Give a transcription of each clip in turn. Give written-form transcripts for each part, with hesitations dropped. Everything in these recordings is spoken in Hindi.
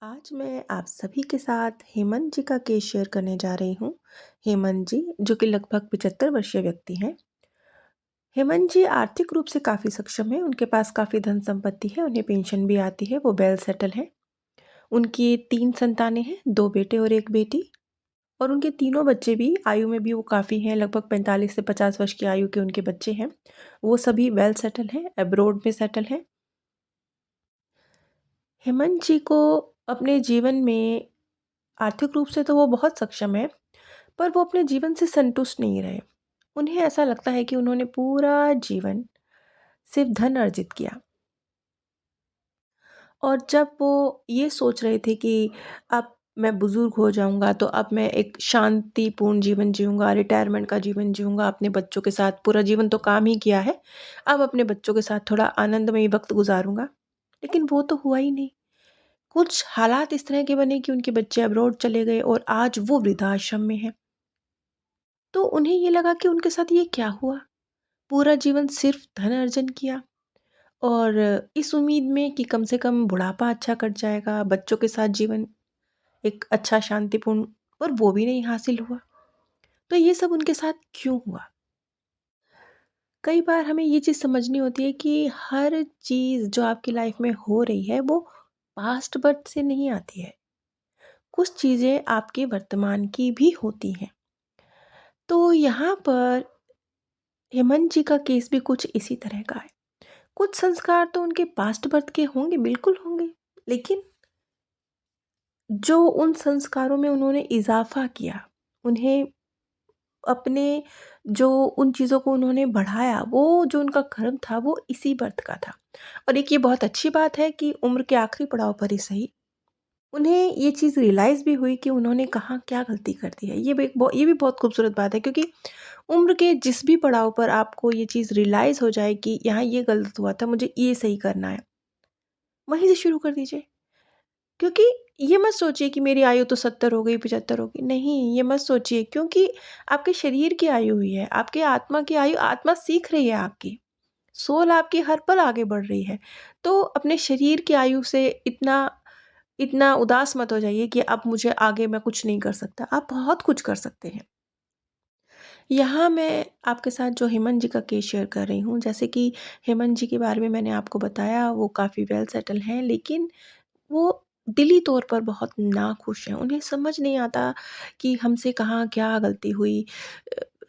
आज मैं आप सभी के साथ हेमंत जी का केस शेयर करने जा रही हूँ। हेमंत जी जो कि लगभग 75 वर्षीय व्यक्ति हैं। हेमंत जी आर्थिक रूप से काफ़ी सक्षम हैं, उनके पास काफ़ी धन संपत्ति है, उन्हें पेंशन भी आती है, वो वेल सेटल हैं। उनकी 3 संतानें हैं, 2 बेटे और 1 बेटी। और उनके तीनों बच्चे भी आयु में भी वो काफ़ी हैं, लगभग 45 से 50 वर्ष की आयु के उनके बच्चे हैं। वो सभी वेल सेटल हैं, अब्रॉड में सेटल हैं। हेमंत जी को अपने जीवन में आर्थिक रूप से तो वो बहुत सक्षम है, पर वो अपने जीवन से संतुष्ट नहीं रहे। उन्हें ऐसा लगता है कि उन्होंने पूरा जीवन सिर्फ धन अर्जित किया और जब वो ये सोच रहे थे कि अब मैं बुज़ुर्ग हो जाऊँगा, तो अब मैं एक शांतिपूर्ण जीवन जीऊँगा, रिटायरमेंट का जीवन जीऊँगा, अपने बच्चों के साथ पूरा जीवन तो काम ही किया है, अब अपने बच्चों के साथ थोड़ा आनंदमयी वक़्त गुज़ारूँगा। लेकिन वो तो हुआ ही नहीं। कुछ हालात इस तरह के बने कि उनके बच्चे अब्रॉड चले गए और आज वो वृद्धाश्रम में हैं। तो उन्हें ये लगा कि उनके साथ ये क्या हुआ? पूरा जीवन सिर्फ धन अर्जन किया और इस उम्मीद में कि कम से कम बुढ़ापा अच्छा कट जाएगा, बच्चों के साथ जीवन एक अच्छा शांतिपूर्ण, और वो भी नहीं हासिल हुआ। तो ये सब उनके साथ क्यों हुआ? कई बार हमें ये चीज़ समझनी होती है कि हर चीज़ जो आपकी लाइफ में हो रही है वो पास्ट बर्थ से नहीं आती है। कुछ चीज़ें आपके वर्तमान की भी होती हैं। तो यहाँ पर हेमंत जी का केस भी कुछ इसी तरह का है। कुछ संस्कार तो उनके पास्ट बर्थ के होंगे, बिल्कुल होंगे, लेकिन जो उन संस्कारों में उन्होंने इज़ाफ़ा किया, उन्हें अपने जो उन चीज़ों को उन्होंने बढ़ाया, वो जो उनका कर्म था वो इसी बर्थ का था। और एक ये बहुत अच्छी बात है कि उम्र के आखिरी पड़ाव पर ही सही, उन्हें ये चीज़ रियलाइज़ भी हुई कि उन्होंने कहाँ क्या गलती कर दी है। ये भी बहुत खूबसूरत बात है, क्योंकि उम्र के जिस भी पड़ाव पर आपको ये चीज़ रियलाइज़ हो जाए कि यहाँ ये गलत हुआ था, मुझे ये सही करना है, वहीं से शुरू कर दीजिए। क्योंकि ये मत सोचिए कि मेरी आयु तो 70 हो गई, 75 हो गई, नहीं, ये मत सोचिए, क्योंकि आपके शरीर की आयु हुई है, आपके आत्मा की आयु, आत्मा सीख रही है आपकी, सोल आपकी हर पल आगे बढ़ रही है। तो अपने शरीर की आयु से इतना इतना उदास मत हो जाइए कि अब मुझे आगे मैं कुछ नहीं कर सकता, आप बहुत कुछ कर सकते हैं। यहाँ मैं आपके साथ जो हेमंत जी का केस शेयर कर रही हूँ, जैसे कि हेमंत जी के बारे में मैंने आपको बताया, वो काफ़ी वेल सेटल हैं, लेकिन वो दिली तौर पर बहुत नाखुश हैं। उन्हें समझ नहीं आता कि हमसे कहाँ क्या गलती हुई।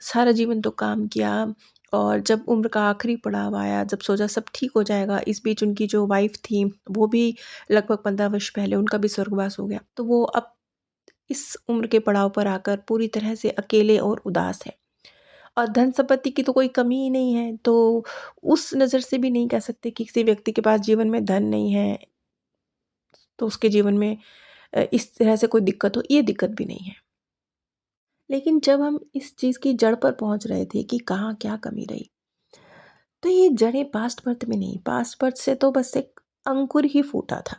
सारा जीवन तो काम किया और जब उम्र का आखिरी पड़ाव आया, जब सोचा सब ठीक हो जाएगा, इस बीच उनकी जो वाइफ़ थी, वो भी लगभग 15 वर्ष पहले उनका भी स्वर्गवास हो गया। तो वो अब इस उम्र के पड़ाव पर आकर पूरी तरह से अकेले और उदास हैं। और धन संपत्ति की तो कोई कमी ही नहीं है, तो उस नज़र से भी नहीं कह सकते कि किसी व्यक्ति के पास जीवन में धन नहीं है, तो उसके जीवन में इस तरह से कोई दिक्कत हो, ये दिक्कत भी नहीं है। लेकिन जब हम इस चीज़ की जड़ पर पहुँच रहे थे कि कहाँ क्या कमी रही, तो ये जड़ें पास्ट बर्थ में नहीं, पास्ट बर्थ से तो बस एक अंकुर ही फूटा था,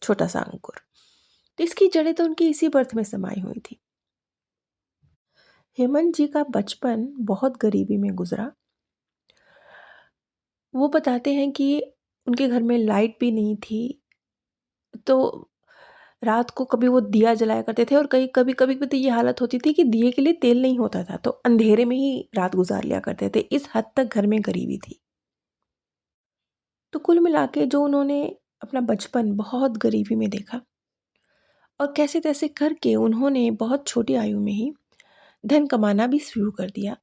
छोटा-सा अंकुर। तो इसकी जड़ें तो उनकी इसी बर्थ में समाई हुई थी। हेमंत जी का बचपन बहुत गरीबी में गुज़रा। वो बताते हैं कि उनके घर में लाइट भी नहीं थी, तो रात को कभी वो दिया जलाया करते थे और कहीं कभी-कभी तो ये हालत होती थी कि दिए के लिए तेल नहीं होता था, तो अंधेरे में ही रात गुज़ार लिया करते थे। इस हद तक घर में गरीबी थी। तो कुल मिला के जो उन्होंने अपना बचपन बहुत गरीबी में देखा और कैसे-तैसे करके उन्होंने बहुत छोटी आयु में ही धन कमाना भी शुरू कर दिया।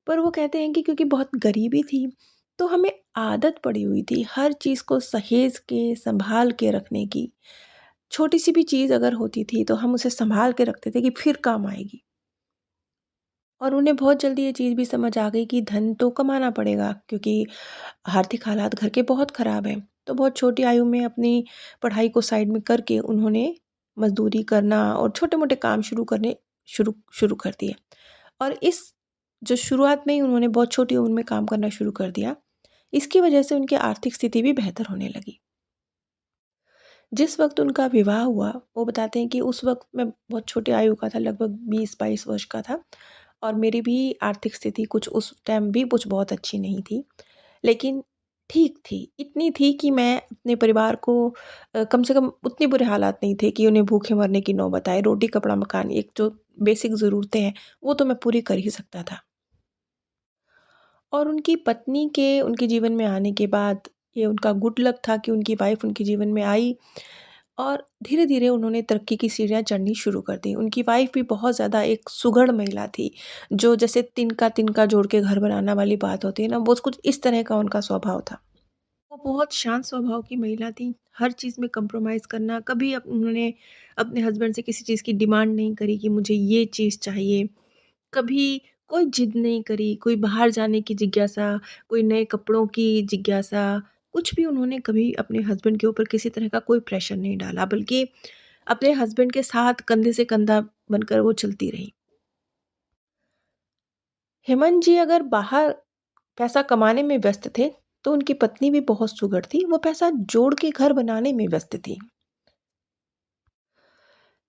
पर वो कहते हैं कि क्योंकि बहुत गरीबी थी, तो हमें आदत पड़ी हुई थी हर चीज़ को सहेज के, सँभाल के रखने की। छोटी-सी भी चीज़ अगर होती थी, तो हम उसे सँभाल के रखते थे कि फिर काम आएगी। और उन्हें बहुत जल्दी ये चीज़ भी समझ आ गई कि धन तो कमाना पड़ेगा, क्योंकि आर्थिक हालात घर के बहुत ख़राब हैं। तो बहुत छोटी आयु में अपनी पढ़ाई को साइड में करके उन्होंने मज़दूरी करना और छोटे-मोटे काम शुरू शुरू कर दिए। और इस जो शुरुआत में ही उन्होंने बहुत छोटी उम्र में काम करना शुरू कर दिया, इसकी वजह से उनकी आर्थिक स्थिति भी बेहतर होने लगी। जिस वक़्त उनका विवाह हुआ, वो बताते हैं कि उस वक़्त मैं बहुत छोटी आयु का था, लगभग 20-22 वर्ष का था और मेरी भी आर्थिक स्थिति कुछ उस टाइम भी कुछ बहुत अच्छी नहीं थी। लेकिन ठीक थी, इतनी थी कि मैं अपने परिवार को कम से कम उतने बुरे हालात नहीं थे कि उन्हें भूखे मरने की नौबत आए। रोटी, कपड़ा, मकान एक जो बेसिक ज़रूरतें हैं, वो तो मैं पूरी कर ही सकता था। और उनकी पत्नी के उनके जीवन में आने के बाद ये उनका गुड लक था कि उनकी वाइफ़ उनके जीवन में आई और धीरे-धीरे उन्होंने तरक्की की सीढ़ियाँ चढ़नी शुरू कर दी। उनकी वाइफ़ भी बहुत ज़्यादा एक सुघड़ महिला थी, जो जैसे तिनका-तिनका जोड़ के घर बनाना वाली बात होती है ना, वो कुछ इस तरह का उनका स्वभाव था। वो बहुत शांत स्वभाव की महिला थी, हर चीज़ में कम्प्रोमाइज़ करना, कभी उन्होंने अपने हस्बैंड से किसी चीज़ की डिमांड नहीं करी कि मुझे ये चीज़ चाहिए। कभी कोई ज़िद नहीं करी, कोई बाहर जाने की जिज्ञासा, कोई नए कपड़ों की जिज्ञासा, कुछ भी उन्होंने कभी अपने हस्बैंड के ऊपर किसी तरह का कोई प्रेशर नहीं डाला, बल्कि अपने हस्बैंड के साथ कंधे से कंधा बनकर वो चलती रहीं। हेमंत जी अगर बाहर पैसा कमाने में व्यस्त थे, तो उनकी पत्नी भी बहुत सुघड़ थी, वो पैसा जोड़ के घर बनाने में व्यस्त थी।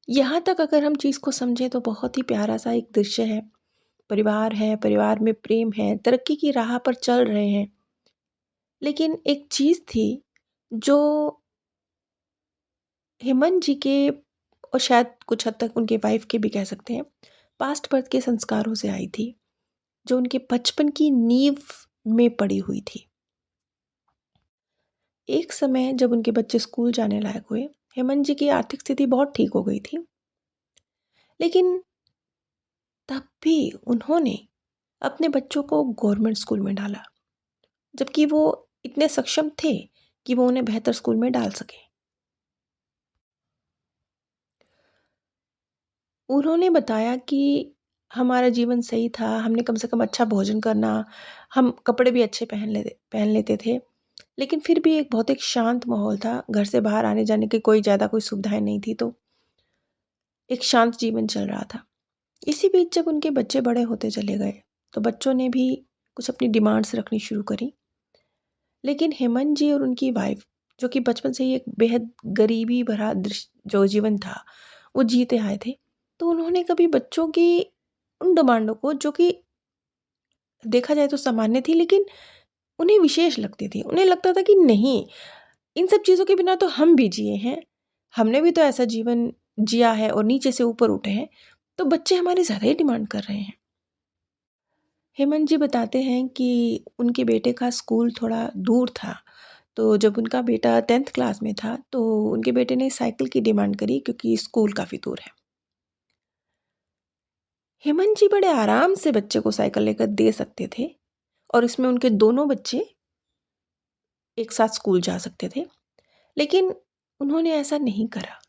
यहाँ तक अगर हम चीज़ को समझें तो बहुत ही प्यारा-सा एक दृश्य है, परिवार में प्रेम है, तरक्की की राह पर चल रहे हैं। लेकिन एक चीज़ थी जो हेमंत जी के और शायद कुछ हद तक उनके वाइफ़ के भी कह सकते हैं, पास्ट बर्थ के संस्कारों से आई थी, जो उनके बचपन की नींव में पड़ी हुई थी। एक समय जब उनके बच्चे स्कूल जाने लायक हुए, हेमंत जी की आर्थिक स्थिति बहुत ठीक हो गई थी। लेकिन तब भी उन्होंने अपने बच्चों को गवर्नमेंट स्कूल में डाला, जबकि वो इतने सक्षम थे कि वो उन्हें बेहतर स्कूल में डाल सकें। उन्होंने बताया कि हमारा जीवन सही था, हमने कम से कम अच्छा भोजन करना, हम कपड़े भी अच्छे पहन लेते थे। लेकिन फिर भी एक बहुत एक शांत माहौल था, घर से बाहर आने-जाने की ज़्यादा कोई सुविधाएँ नहीं थी, तो एक शांत जीवन चल रहा था। इसी बीच जब उनके बच्चे बड़े होते चले गए, तो बच्चों ने भी कुछ अपनी डिमांड्स रखनी शुरू करी। लेकिन हेमंत जी और उनकी वाइफ़, जो कि बचपन से ही एक बेहद गरीबी भरा जो जीवन था, वो जीते आए थे। तो उन्होंने कभी बच्चों की उन डिमांडों को, जो कि देखा जाए तो सामान्य थी, लेकिन उन्हें विशेष लगती थी। उन्हें लगता था कि नहीं, इन सब चीज़ों के बिना तो हम भी जिए हैं। हमने भी तो ऐसा जीवन जिया है और नीचे से ऊपर उठे हैं। तो बच्चे हमारी ज़्यादा ही डिमांड कर रहे हैं। हेमंत जी बताते हैं कि उनके बेटे का स्कूल थोड़ा दूर था। तो जब उनका बेटा 10th क्लास में था, तो उनके बेटे ने साइकिल की डिमांड करी, क्योंकि स्कूल काफ़ी दूर है। हेमंत जी बड़े आराम से बच्चे को साइकिल लेकर दे सकते थे और इसमें उनके दोनों बच्चे एक साथ स्कूल जा सकते थे। लेकिन उन्होंने ऐसा नहीं करा।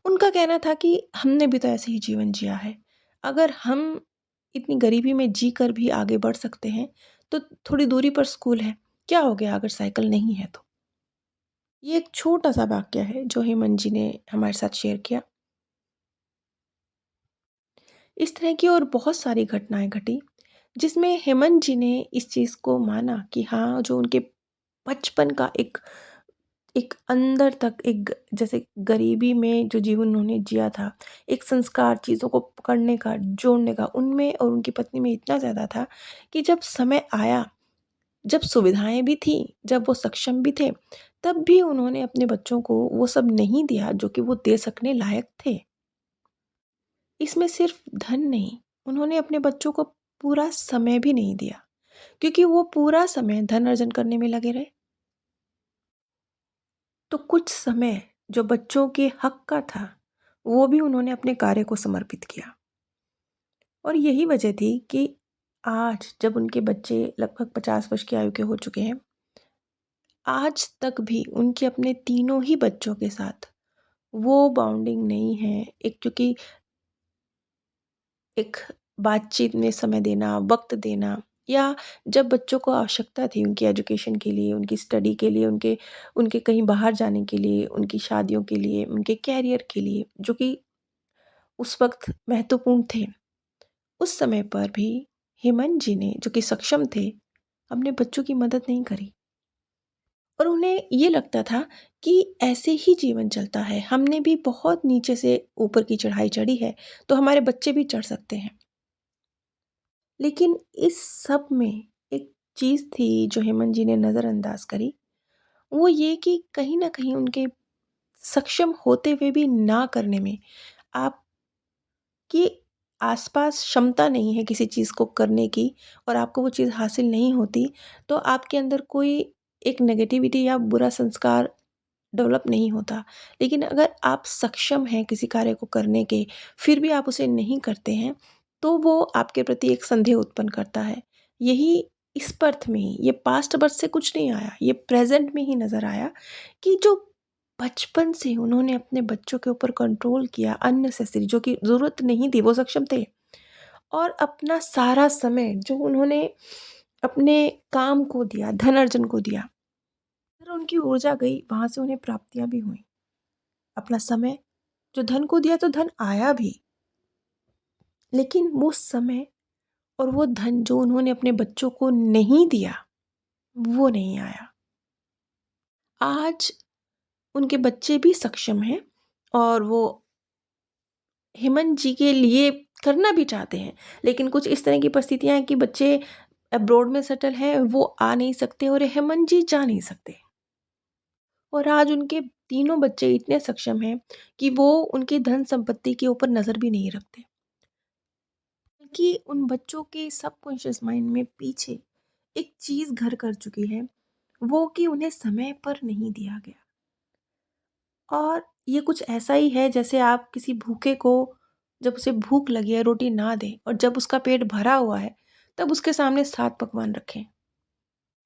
उनका कहना था कि हमने भी तो ऐसे ही जीवन जिया है। अगर हम इतनी गरीबी में जीकर भी आगे बढ़ सकते हैं, तो थोड़ी दूरी पर स्कूल है। क्या हो गया अगर साइकिल नहीं है तो? ये एक छोटा-सा वाक़या है जो हेमंत जी ने हमारे साथ शेयर किया। इस तरह की और बहुत सारी घटनाएँ घटी, जिसमें हेमंत जी ने इस चीज़ को माना कि हाँ, जो उनके बचपन का एक एक अंदर तक एक जैसे गरीबी में जो जीवन उन्होंने जिया था, एक संस्कार चीज़ों को पकड़ने का, जोड़ने का, उनमें और उनकी पत्नी में इतना ज़्यादा था कि जब समय आया, जब सुविधाएँ भी थीं, जब वो सक्षम भी थे, तब भी उन्होंने अपने बच्चों को वो सब नहीं दिया जो कि वो दे सकने लायक थे। इसमें सिर्फ़ धन नहीं, उन्होंने अपने बच्चों को पूरा समय भी नहीं दिया, क्योंकि वो पूरा समय धन अर्जन करने में लगे रहे। तो कुछ समय जो बच्चों के हक का था, वो भी उन्होंने अपने कार्य को समर्पित किया। और यही वजह थी कि आज जब उनके बच्चे लगभग 50 वर्ष की आयु के हो चुके हैं, आज तक भी उनके अपने तीनों ही बच्चों के साथ वो बॉन्डिंग नहीं है। एक क्योंकि एक बातचीत में समय देना, वक़्त देना, या जब बच्चों को आवश्यकता थी उनकी एजुकेशन के लिए, उनकी स्टडी के लिए, उनके उनके कहीं बाहर जाने के लिए, उनकी शादियों के लिए, उनके करियर के लिए, जो कि उस वक़्त महत्वपूर्ण थे। उस समय पर भी हेमंत जी ने, जो कि सक्षम थे, अपने बच्चों की मदद नहीं करी और उन्हें ये लगता था कि ऐसे ही जीवन चलता है। हमने भी बहुत नीचे से ऊपर की चढ़ाई चढ़ी है, तो हमारे बच्चे भी चढ़ सकते हैं। लेकिन इस सब में एक चीज़ थी जो हेमंत जी ने नज़रअंदाज करी, वो ये कि कहीं न कहीं उनके सक्षम होते हुए भी ना करने में आपके आस-पास क्षमता नहीं है किसी चीज़ को करने की और आपको वो चीज़ हासिल नहीं होती, तो आपके अंदर कोई एक नेगेटिविटी या बुरा संस्कार डेवलप नहीं होता। लेकिन अगर आप सक्षम हैं किसी कार्य को करने के, फिर भी आप उसे नहीं करते हैं, तो वो आपके प्रति एक संदेह उत्पन्न करता है। यही इस बर्थ में ही, ये पास्ट बर्थ से कुछ नहीं आया, ये प्रेज़ेंट में ही नज़र आया कि जो बचपन से उन्होंने अपने बच्चों के ऊपर कंट्रोल किया अननेसेसरी, जो कि ज़रूरत नहीं थी, वो सक्षम थे। और अपना सारा समय जो उन्होंने अपने काम को दिया, धन अर्जन को दिया, फिर उनकी ऊर्जा गई, वहाँ से उन्हें प्राप्तियाँ भी हुईं। अपना समय जो धन को दिया तो धन आया भी, लेकिन वो समय और वो धन जो उन्होंने अपने बच्चों को नहीं दिया, वो नहीं आया। आज उनके बच्चे भी सक्षम हैं और वो हेमंत जी के लिए करना भी चाहते हैं, लेकिन कुछ इस तरह की परिस्थितियाँ हैं कि बच्चे अब्रॉड में सेटल हैं, वो आ नहीं सकते और हेमंत जी जा नहीं सकते। और आज उनके तीनों बच्चे इतने सक्षम हैं कि वो उनकी धन संपत्ति के ऊपर नज़र भी नहीं रखते। बल्कि उन बच्चों के सबकॉन्शियस माइंड में पीछे एक चीज़ घर कर चुकी है, वो कि उन्हें समय पर नहीं दिया गया। और ये कुछ ऐसा ही है जैसे आप किसी भूखे को जब उसे भूख लगी है रोटी ना दें और जब उसका पेट भरा हुआ है, तब उसके सामने 7 पकवान रखें।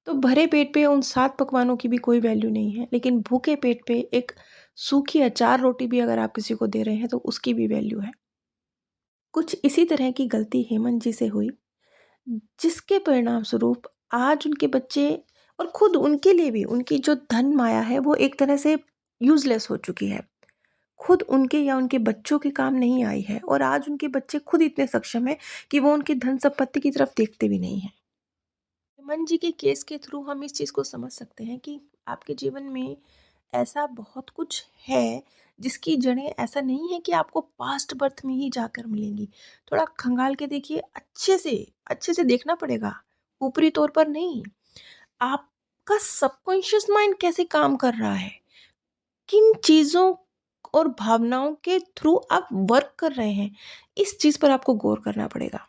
तो भरे पेट पे उन 7 पकवानों की भी कोई वैल्यू नहीं है, लेकिन भूखे पेट पे एक सूखी अचार रोटी भी अगर आप किसी को दे रहे हैं तो उसकी भी वैल्यू है। कुछ इसी तरह की गलती हेमंत जी से हुई, जिसके परिणामस्वरूप आज उनके बच्चे और खुद उनके लिए भी उनकी जो धन माया है वो एक तरह से यूज़लेस हो चुकी है। खुद उनके या उनके बच्चों के काम नहीं आई है और आज उनके बच्चे खुद इतने सक्षम हैं कि वो उनकी धन संपत्ति की तरफ देखते भी नहीं हैं। हेमंत जी के केस के थ्रू हम इस चीज़ को समझ सकते हैं कि आपके जीवन में ऐसा बहुत कुछ है जिसकी जड़ें ऐसा नहीं है कि आपको पास्ट बर्थ में ही जाकर मिलेंगी। थोड़ा खंगाल के देखिए, अच्छे से देखना पड़ेगा, ऊपरी तौर पर नहीं। आपका सबकॉन्शियस माइंड कैसे काम कर रहा है? किन चीज़ों और भावनाओं के थ्रू आप वर्क कर रहे हैं? इस चीज़ पर आपको गौर करना पड़ेगा।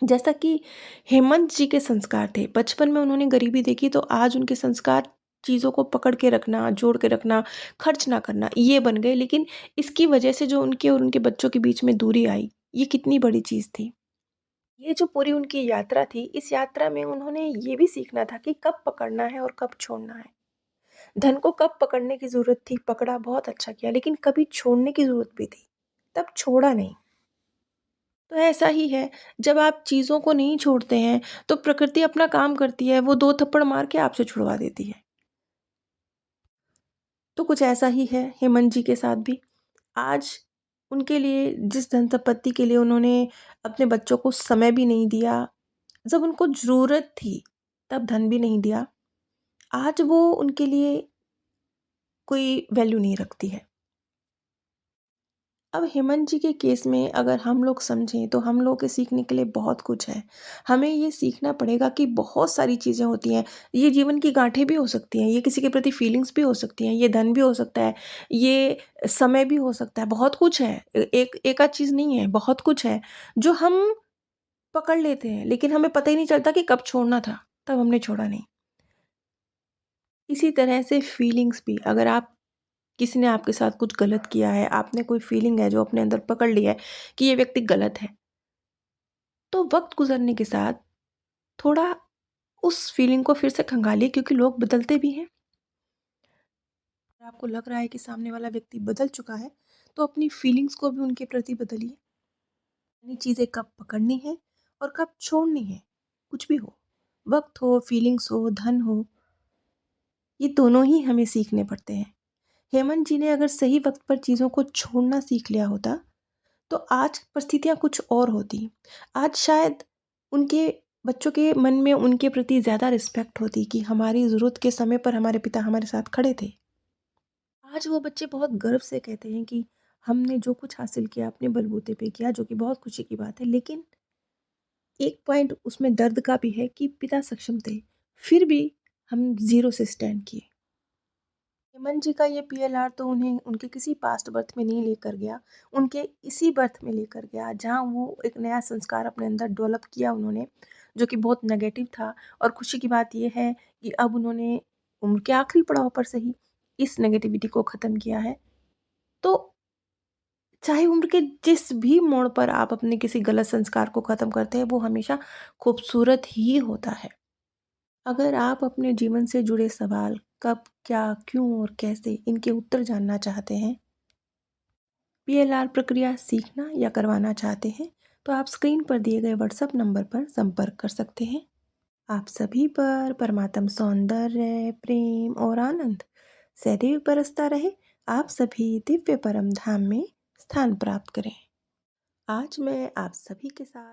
जैसा कि हेमंत जी के संस्कार थे, बचपन में उन्होंने गरीबी देखी तो आज उनके संस्कार चीज़ों को पकड़ के रखना, जोड़ के रखना, खर्च ना करना, ये बन गए। लेकिन इसकी वजह से जो उनके और उनके बच्चों के बीच में दूरी आई, ये कितनी बड़ी चीज़ थी। ये जो पूरी उनकी यात्रा थी, इस यात्रा में उन्होंने ये भी सीखना था कि कब पकड़ना है और कब छोड़ना है। धन को कब पकड़ने की ज़रूरत थी, पकड़ा, बहुत अच्छा किया, लेकिन कभी छोड़ने की ज़रूरत भी थी, तब छोड़ा नहीं। तो ऐसा ही है, जब आप चीज़ों को नहीं छोड़ते हैं, तो प्रकृति अपना काम करती है, वो 2 थप्पड़ मार के आपसे छुड़वा देती है। तो कुछ ऐसा ही है हेमंत जी के साथ भी। आज उनके लिए जिस धन संपत्ति के लिए उन्होंने अपने बच्चों को समय भी नहीं दिया, जब उनको ज़रूरत थी, तब धन भी नहीं दिया। आज वो उनके लिए कोई वैल्यू नहीं रखती है। अब हेमंत जी के केस में अगर हम लोग समझें तो हम लोगों के सीखने के लिए बहुत कुछ है। हमें ये सीखना पड़ेगा कि बहुत सारी चीज़ें होती हैं, ये जीवन की गाँठें भी हो सकती हैं, ये किसी के प्रति फीलिंग्स भी हो सकती हैं, ये धन भी हो सकता है, ये समय भी हो सकता है, बहुत कुछ है। एक आध चीज़ नहीं है, बहुत कुछ है, जो हम पकड़ लेते हैं, लेकिन हमें पता ही नहीं चलता कि कब छोड़ना था, तब हमने छोड़ा नहीं। इसी तरह से फीलिंग्स भी, अगर आप किसी ने आपके साथ कुछ गलत किया है, आपने कोई फीलिंग है जो अपने अंदर पकड़ लिया है कि ये व्यक्ति गलत है, तो वक़्त गुज़रने के साथ थोड़ा उस फीलिंग को फिर से खंगालिए, क्योंकि लोग बदलते भी हैं। अगर आपको लग रहा है कि सामने वाला व्यक्ति बदल चुका है, तो अपनी फीलिंग्स को भी उनके प्रति बदलिए। नई चीज़ें कब पकड़नी है और कब छोड़नी है, कुछ भी हो, वक़्त हो, फीलिंग्स हो, धन हो, ये दोनों ही हमें सीखने पड़ते हैं। हेमंत जी ने अगर सही वक़्त पर चीज़ों को छोड़ना सीख लिया होता, तो आज परिस्थितियाँ कुछ और होती। आज शायद उनके बच्चों के मन में उनके प्रति ज़्यादा रिस्पेक्ट होती कि हमारी ज़रूरत के समय पर हमारे पिता हमारे साथ खड़े थे। आज वो बच्चे बहुत गर्व से कहते हैं कि हमने जो कुछ हासिल किया अपने बलबूते पे किया, जो कि बहुत खुशी की बात है। लेकिन एक पॉइंट उसमें दर्द का भी है कि पिता सक्षम थे, फिर भी हम ज़ीरो से स्टैंड किए। हेमंत जी का ये पीएलआर तो उन्हें उनके किसी पास्ट बर्थ में नहीं लेकर गया, उनके इसी बर्थ में लेकर गया, जहाँ वो एक नया संस्कार अपने अंदर डेवलप किया उन्होंने, जो कि बहुत नेगेटिव था। और खुशी की बात ये है कि अब उन्होंने उम्र के आखिरी पड़ाव पर सही इस नेगेटिविटी को ख़त्म किया है। तो चाहे उम्र के जिस भी मोड़ पर आप अपने किसी गलत संस्कार को ख़त्म करते हैं, वो हमेशा खूबसूरत ही होता है। अगर आप अपने जीवन से जुड़े सवाल कब, क्या, क्यों और कैसे इनके उत्तर जानना चाहते हैं, पीएलआर प्रक्रिया सीखना या करवाना चाहते हैं, तो आप स्क्रीन पर दिए गए व्हाट्सएप नंबर पर संपर्क कर सकते हैं। आप सभी पर परमात्म सौंदर्य, प्रेम और आनंद सदैव बरसता रहे। आप सभी दिव्य परम धाम में स्थान प्राप्त करें। आज मैं आप सभी के साथ